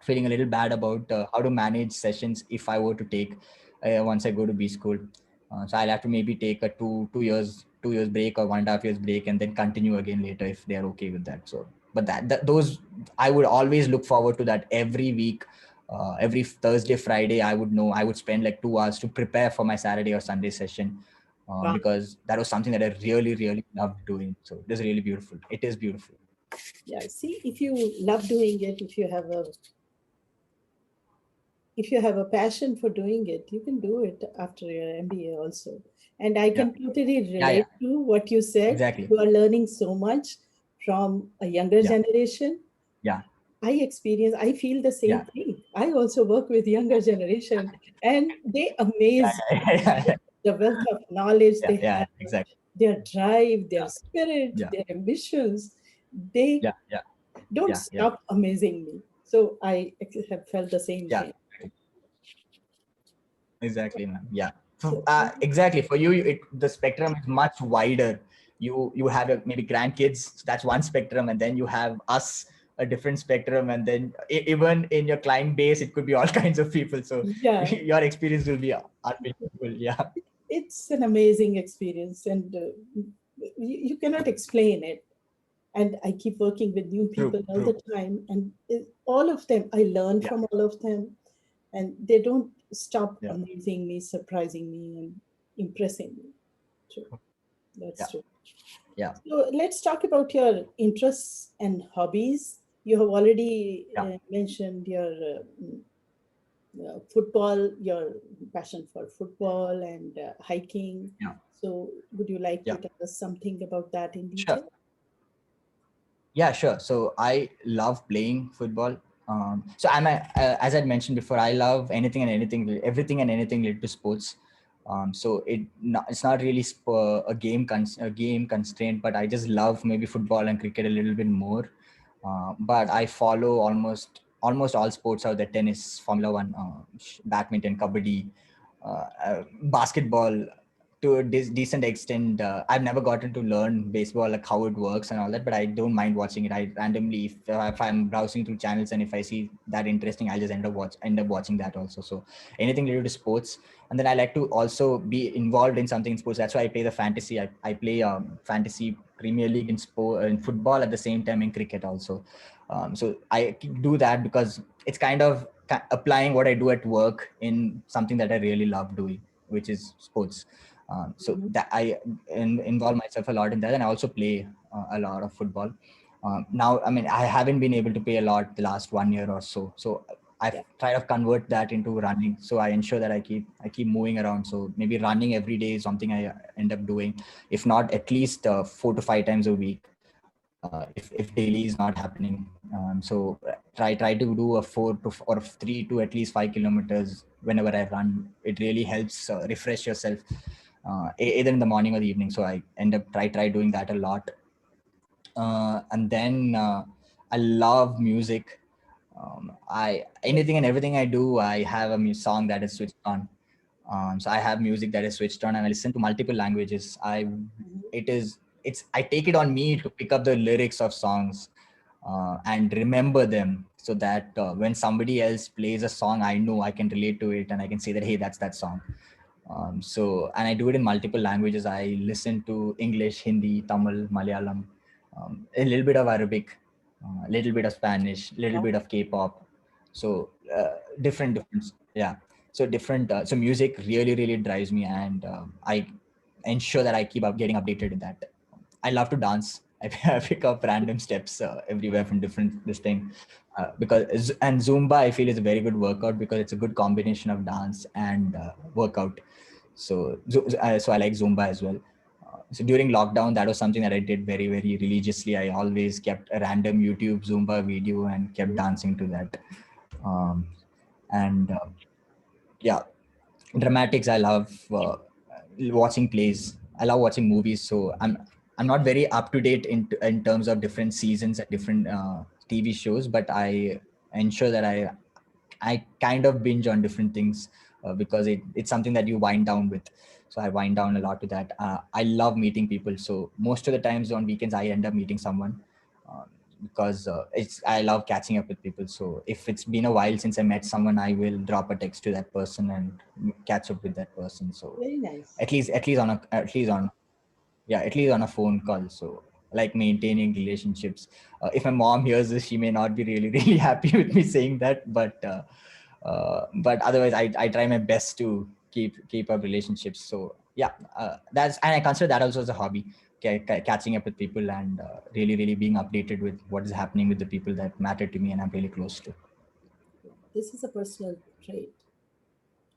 feeling a little bad about, how to manage sessions if I were to take once I go to B school. So I'll have to maybe take a two years break, or 1.5 years break, and then continue again later if they're okay with that. So, but those, I would always look forward to that every week. Every Thursday, Friday, I would spend like 2 hours to prepare for my Saturday or Sunday session, because that was something that I really loved doing. So it is really beautiful. It is beautiful. Yeah, see, if you love doing it, if you have a passion for doing it, you can do it after your MBA also. And I can totally relate to what you said. Exactly. You are learning so much from a younger generation. Yeah. I feel the same thing. I also work with younger generation, and they amaze the wealth of knowledge they have, Exactly. their drive, their spirit, their ambitions. They don't stop amazing me. So I have felt the same thing. Exactly, ma'am. Yeah. So, So exactly. For you, the spectrum is much wider. You have maybe grandkids. So that's one spectrum, and then you have us, a different spectrum, and then even in your client base, it could be all kinds of people. So yeah, your experience will be unbelievable. Yeah. it's an amazing experience, and you cannot explain it. and I keep working with new True. people all True. the time, and all of them, I learn Yeah. from all of them, and they don't stop Yeah. amazing me, surprising me, and impressing me. True, Yeah. that's true. Yeah. So let's talk about your interests and hobbies. You have already Yeah. mentioned your football, your passion for football and hiking. Yeah. So, would you like to Yeah. tell us something about that in Sure. detail? Yeah, sure. So I love playing football. So as I mentioned before, I love everything and anything related to sports. So it's not really a game constraint, but I just love maybe football and cricket a little bit more. But I follow almost all sports out there: tennis, Formula One, badminton, kabaddi, basketball, to a decent extent. I've never gotten to learn baseball, like how it works and all that, but I don't mind watching it. I randomly, if I'm browsing through channels and if I see that interesting, I'll just end up watching that also. So anything related to sports. And then I like to also be involved in something in sports. That's why I play the fantasy. I play fantasy Premier League in football, at the same time in cricket also. So I do that because it's kind of applying what I do at work in something that I really love doing, which is sports. So Mhm. that I involve myself a lot in that, and I also play a lot of football. Now, I mean, I haven't been able to play a lot the last 1 year or so. So I've Yeah, tried to convert that into running. So I ensure that I keep moving around. So maybe running every day is something I end up doing, if not at least 4 to 5 times a week. If daily is not happening. So try to do a 3 to at least 5 kilometers whenever I run. It really helps refresh yourself, either in the morning or the evening. So I end up try doing that a lot. And then I love music. I great. Anything and everything I do, I have a song that is switched on. So I have music that is switched on, and I listen to multiple languages. Mhm. I take it on me to pick up the lyrics of songs and remember them, so that when somebody else plays a song, I know I can relate to it and I can say that, hey, that's that song. And I do it in multiple languages. I listen to English, Hindi, Tamil, Malayalam, a little bit of Arabic, a little bit of Spanish, a little Wow. bit of K-pop. So different, yeah. So different. So music really drives me, and I ensure that I keep up getting updated in that. I love to dance. I pick up random steps everywhere from different this thing, and Zumba I feel is a very good workout because it's a good combination of dance and workout. So I like Zumba as well. So during lockdown, that was something that I did very religiously. I always kept a random YouTube Zumba video and kept dancing to that. Um, and Yeah, dramatics, I love watching plays. I love watching movies. So I'm not very up to date in terms of different seasons and different TV shows, but I ensure that I kind of binge on different things because it's something that you wind down with. So I wind down a lot to that. I love meeting people. So most of the times on weekends, I end up meeting someone uh, because I love catching up with people. So if it's been a while since I met someone, I will drop a text to that person and catch up with that person. So Very nice. at least on a phone call. So like maintaining relationships. If my mom hears this, she may not be really happy with me saying that, but otherwise I try my best to keep up relationships. So yeah, and I consider that also as a hobby, catching up with people and really being updated with what is happening with the people that matter to me and I'm really close to. This is a personal trait.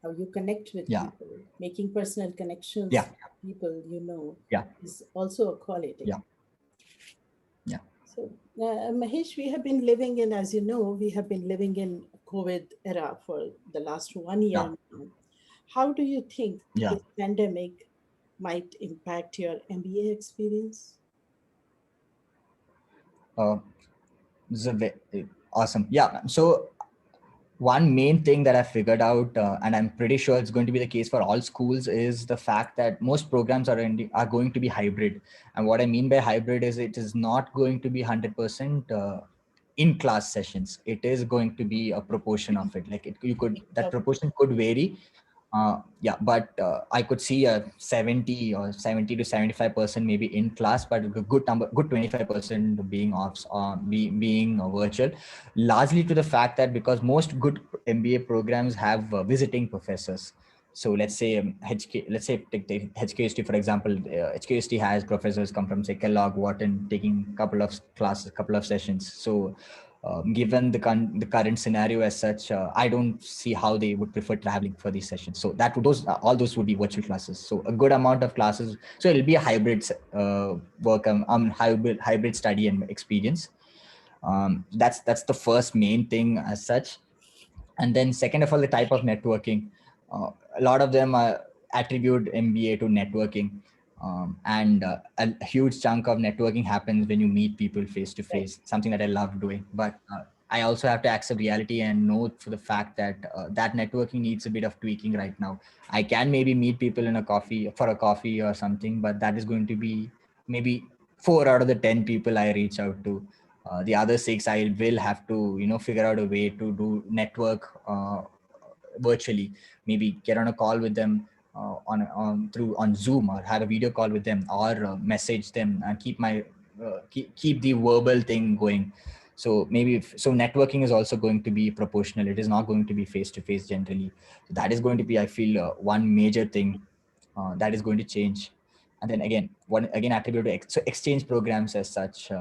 How you connect with Yeah. people, making personal connections Yeah. with people you know Yeah. is also a quality. Yeah. Yeah. So, Mahesh, we have been living in, as you know, we have been living in COVID era for the last 1 year Yeah. now. How do you think Yeah. this pandemic might impact your MBA experience? uh, this is awesome. Yeah, so one main thing that I figured out, and I'm pretty sure it's going to be the case for all schools, is the fact that most programs are going to be hybrid. And what I mean by hybrid is it is not going to be 100% in class sessions. It is going to be a proportion of it. Like that Okay. proportion could vary, Yeah, but I could see a 70 or 70 to 75% maybe in class, but a good number, good 25% being off, being virtual, largely to the fact that because most good MBA programs have visiting professors. So let's say let's say take HKUST for example. HKUST has professors come from say Kellogg, Wharton, taking couple of classes, couple of sessions. So given the current scenario as such, I don't see how they would prefer traveling for these sessions. So that those all those would be virtual classes. So a good amount of classes. So it'll be a hybrid work, hybrid study and experience. That's the first main thing as such. And then second of all, the type of networking. A lot of them attribute MBA to networking, and a huge chunk of networking happens when you meet people face to Right. face, something that I love doing. But I also have to accept reality and know for the fact that that networking needs a bit of tweaking right now. I can maybe meet people in a coffee for a coffee or something, but that is going to be maybe 4 out of the 10 people I reach out to. The other 6 I will have to figure out a way to do network virtually, maybe get on a call with them on Zoom, or have a video call with them, or message them and keep my keep the verbal thing going. So maybe so networking is also going to be proportional. It is not going to be face to face generally. So that is going to be, I feel, one major thing that is going to change. And then again, one again attribute to so exchange programs as such.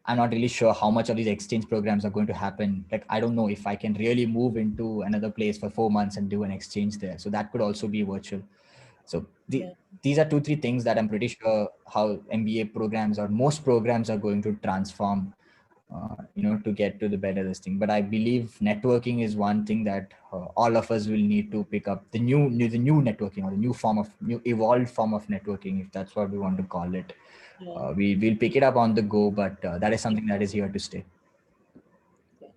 I'm not really sure how much of these exchange programs are going to happen. Like, I don't know if I can really move into another place for 4 months and do an exchange there. So that could also be virtual. So Yeah. these are 2-3 things that I'm pretty sure how MBA programs or most programs are going to transform, to get to the better this thing. But I believe networking is one thing that all of us will need to pick up, the new networking, or the new evolved form of networking, if that's what we want to call it. Yeah. We'll pick it up on the go, but that is something that is here to stay. Yeah.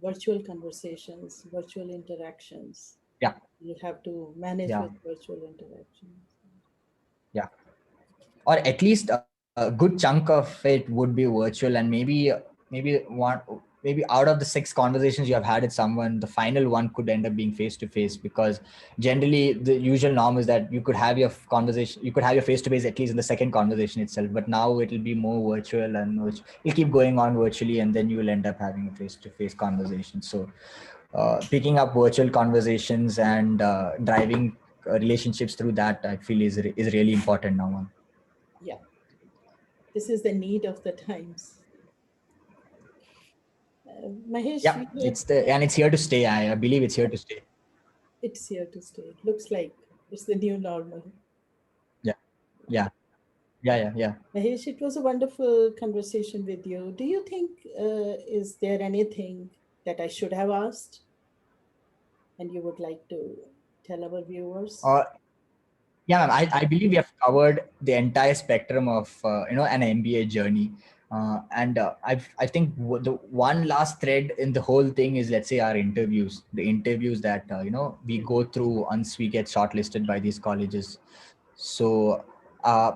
Virtual conversations, virtual interactions. Yeah, You have to manage yeah, with virtual interactions. yeah. Or at least a good chunk of it would be virtual, and maybe out of the 6 conversations you have had with someone, the final one could end up being face to face, because generally the usual norm is that you could have your face to face at least in the second conversation itself, but now it will be more virtual, and you'll keep going on virtually, and then you will end up having a face to face conversation. So picking up virtual conversations and driving relationships through that, I feel, is really important now on. Yeah. This is the need of the times. Mahesh, Yeah, we had, it's here to stay. I believe it's here to stay. it's here to stay. It looks like it's the new normal. Yeah, yeah, yeah. Mahesh, it was a wonderful conversation with you. Do you think, is there anything that I should have asked and you would like to tell our viewers? uh, yeah, ma'am, I believe we have covered the entire spectrum of an MBA journey. And I think the one last thread in the whole thing is, let's say, our interviews, the interviews that we Hmm. go through once we get shortlisted by these colleges. So uh,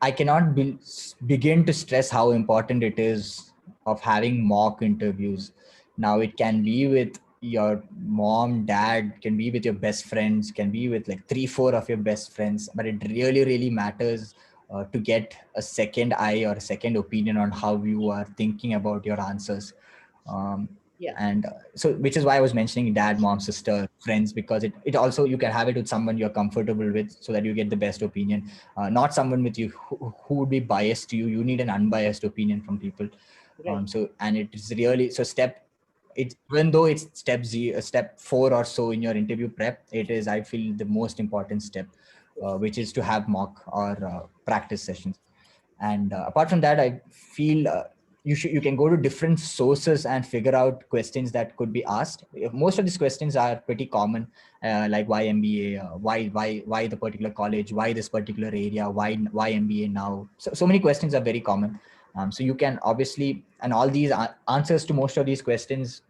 I cannot begin to stress how important it is of having mock interviews. Now, it can be with your mom, dad, can be with your best friends, can be with like 3, 4 of your best friends, but it really, really matters to get a second eye or a second opinion on how you are thinking about your answers. Um, Yeah, and so, which is why I was mentioning dad, mom, sister, friends, because it also, you can have it with someone you're comfortable with, so that you get the best opinion. Not someone with you who would be biased to you. You need an unbiased opinion from people. right. So, and it is really, so it's, even though it's step 4 or so in your interview prep, it is, I feel, the most important step, which is to have mock or practice sessions. And apart from that, I feel you can go to different sources and figure out questions that could be asked. Most of these questions are pretty common, like why MBA, why the particular college, why this particular area, why MBA now. So many questions are very common. So you can obviously, and all these answers to most of these questions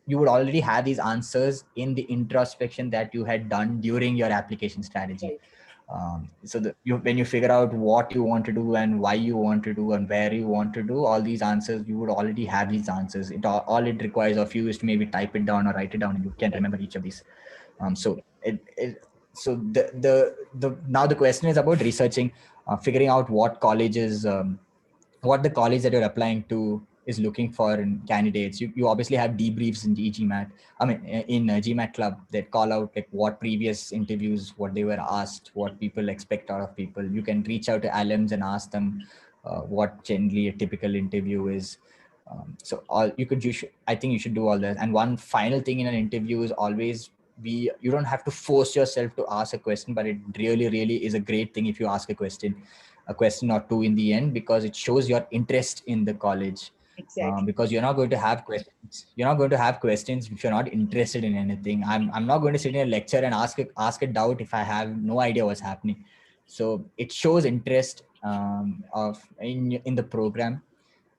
you would already have these answers in the introspection that you had done during your application strategy. Right. When you figure out what you want to do and why you want to do and where you want to do, all these answers, you would already have these answers. All it requires of you is to maybe type it down or write it down, and you can remember each of these. So now the question is about researching, figuring out what colleges, what the college that you're applying to is looking for in candidates. You obviously have debriefs in GMAT. I mean, in GMAT club, that call out like what previous interviews, what they were asked, what people expect out of people. You can reach out to alums and ask them what generally a typical interview is. So all I think you should do all that. And one final thing in an interview is always you don't have to force yourself to ask a question, but it really, really is a great thing if you ask a question or two in the end, because it shows your interest in the college. Exactly. Because you're not going to have questions. You're not going to have questions if you're not interested in anything. I'm not going to sit in a lecture and ask a doubt if I have no idea what's happening. So it shows interest of in the program.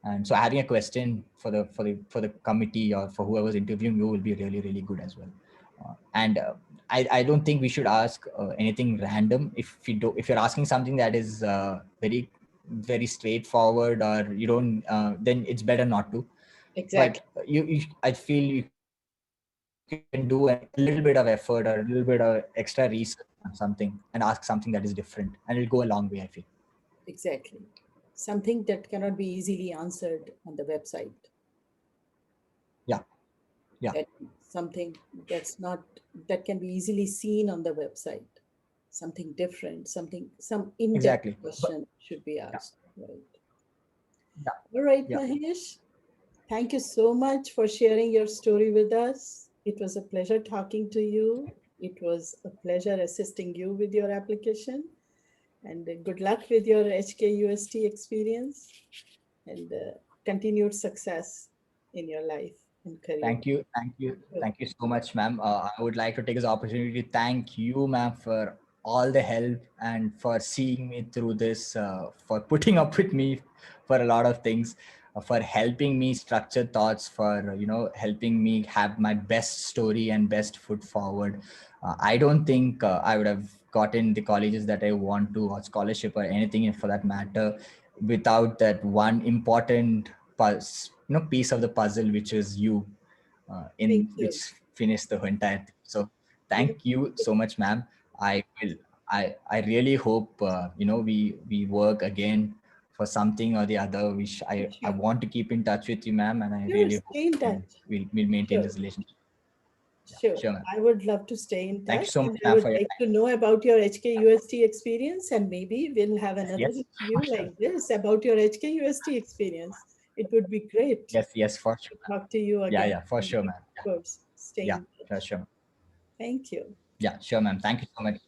And so having a question for the committee or for whoever's interviewing you will be really, really good as well. And I don't think we should ask anything random. If you're asking something that is very, very straightforward, or you don't, then it's better not to. Exactly. But I feel you can do a little bit of effort or a little bit of extra research on something and ask something that is different, and it'll go a long way, I feel. Exactly. Something that cannot be easily answered on the website. Yeah. Yeah. That something that's not that can be easily seen on the website. Something different, some in-depth Exactly. But question should be yeah. asked. Right. Yeah. All right, Yeah. Mahesh. Thank you so much for sharing your story with us. It was a pleasure talking to you. It was a pleasure assisting you with your application. And good luck with your HKUST experience and continued success in your life and career. Thank you. Thank you. Sure. Thank you so much, ma'am. I would like to take this opportunity to thank you, ma'am, for all the help and for seeing me through this, for putting up with me for a lot of things, for helping me structure thoughts, for, helping me have my best story and best foot forward. I don't think I would have gotten the colleges that I want to, or scholarship or anything for that matter, without that one important piece of the puzzle, which is you, Thank in you. which finished the entire thing. So Thank thank you so much, ma'am. I will. I really hope we work again for something or the other. you. I Sure. want to keep in touch with you, ma'am, and I Sure. really hope Stay in touch. we'll maintain Sure. this relationship. Yeah, Sure. sure, ma'am. I would love to stay in Thank you touch so much, and I ma'am, would for your like time. to know about your HKUST experience and maybe we'll have Yes, another yes, for interview sure. like this about your HKUST experience. It would be great Yes, yes, for sure, to ma'am. talk to you Yeah, again. yeah, for And sure, of ma'am. Yeah, course, stay yeah, in for touch. sure. Thank you. Yeah, sure, ma'am. Thank you so much.